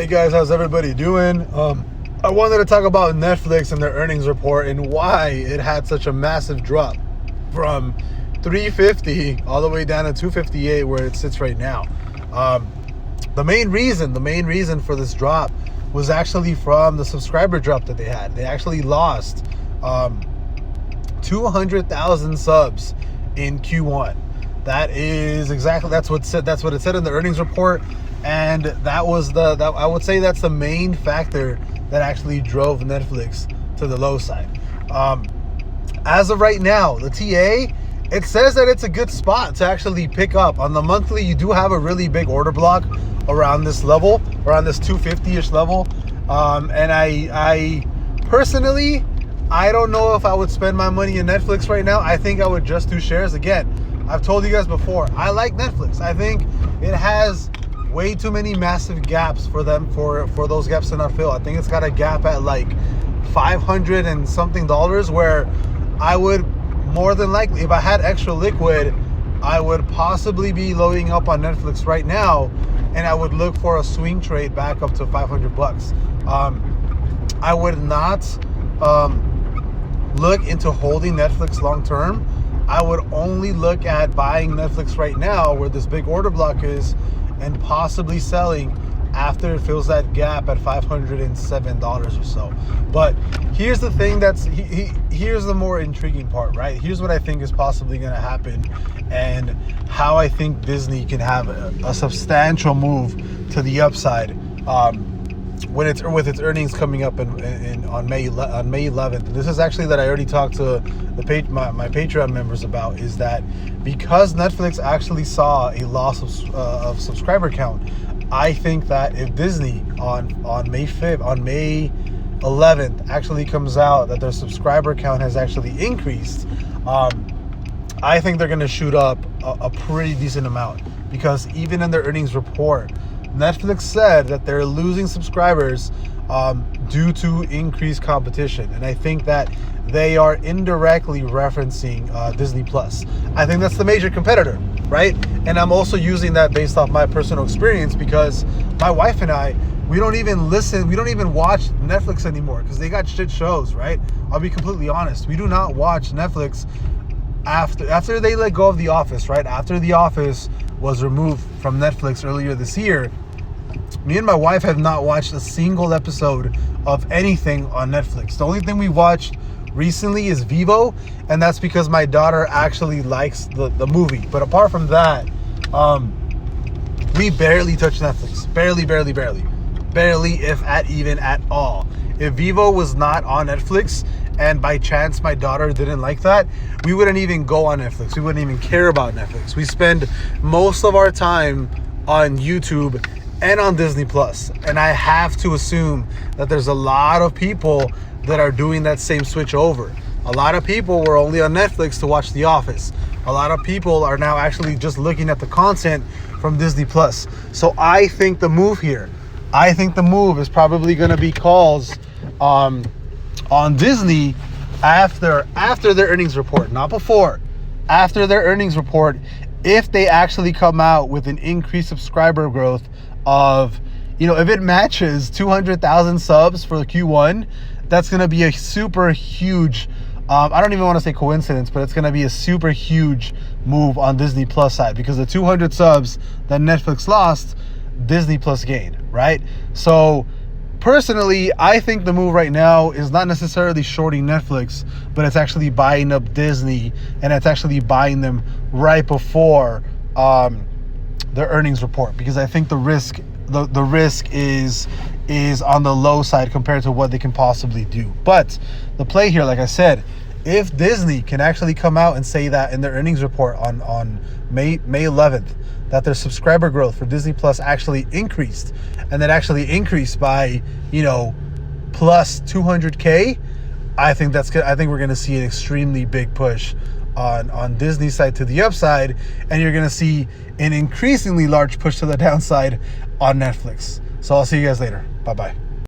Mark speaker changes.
Speaker 1: Hey guys, how's everybody doing? I wanted to talk about Netflix and their earnings report and why it had such a massive drop from 350 all the way down to 258 where it sits right now. The main reason for this drop was actually from the subscriber drop that they had. They actually lost 200,000 subs in Q1. That's what it said in the earnings report. And I would say that's the main factor that actually drove Netflix to the low side. As of right now, the TA, it says that it's a good spot to actually pick up. On the monthly, you do have a really big order block around this level, around this 250-ish level. And I personally, I don't know if I would spend my money in Netflix right now. I think I would just do shares. Again, I've told you guys before, I like Netflix. I think it has way too many massive gaps for them, for those gaps to not fill. I think it's got a gap at like $500 and something where I would more than likely, if I had extra liquid, I would possibly be loading up on Netflix right now, and I would look for a swing trade back up to $500. I would not look into holding Netflix long term. I would only look at buying Netflix right now where this big order block is, and possibly selling after it fills that gap at $507 or so. But here's the thing here's the more intriguing part, right? Here's what I think is possibly going to happen, and how I think Disney can have a substantial move to the upside with its earnings coming up on May 11th. This is actually that I already talked to my Patreon members about, is that because Netflix actually saw a loss of subscriber count, I think that if Disney on May 11th actually comes out that their subscriber count has actually increased, I think they're going to shoot up a pretty decent amount, because even in their earnings report, Netflix said that they're losing subscribers due to increased competition. And I think that they are indirectly referencing Disney Plus. I think that's the major competitor, right? And I'm also using that based off my personal experience, because my wife and I, we don't even watch Netflix anymore because they got shit shows, right? I'll be completely honest. We do not watch Netflix after they let go of The Office, right? After The Office was removed from Netflix earlier this year, me and my wife have not watched a single episode of anything on Netflix. The only thing we watched recently is Vivo, and that's because my daughter actually likes the movie. But apart from that, we barely touch Netflix. Barely, if even at all. If Vivo was not on Netflix, and by chance my daughter didn't like that, we wouldn't even go on Netflix. We wouldn't even care about Netflix. We spend most of our time on YouTube and on Disney Plus. And I have to assume that there's a lot of people that are doing that same switch over. A lot of people were only on Netflix to watch The Office. A lot of people are now actually just looking at the content from Disney Plus. So I think the move is probably going to be calls on Disney after their earnings report, not before. After their earnings report, if they actually come out with an increased subscriber growth of, if it matches 200,000 subs for Q1, that's going to be a super huge, I don't even want to say coincidence, but it's going to be a super huge move on Disney Plus side, because the 200 subs that Netflix lost, Disney Plus gained, right? So personally, I think the move right now is not necessarily shorting Netflix, but it's actually buying up Disney, and it's actually buying them right before their earnings report, because I think the risk is on the low side compared to what they can possibly do. But the play here, like I said, if Disney can actually come out and say that in their earnings report on May 11th, that their subscriber growth for Disney Plus actually increased, and that actually increased by, plus 200K, I think we're going to see an extremely big push on Disney's side to the upside, and you're going to see an increasingly large push to the downside on Netflix. So I'll see you guys later. Bye-bye.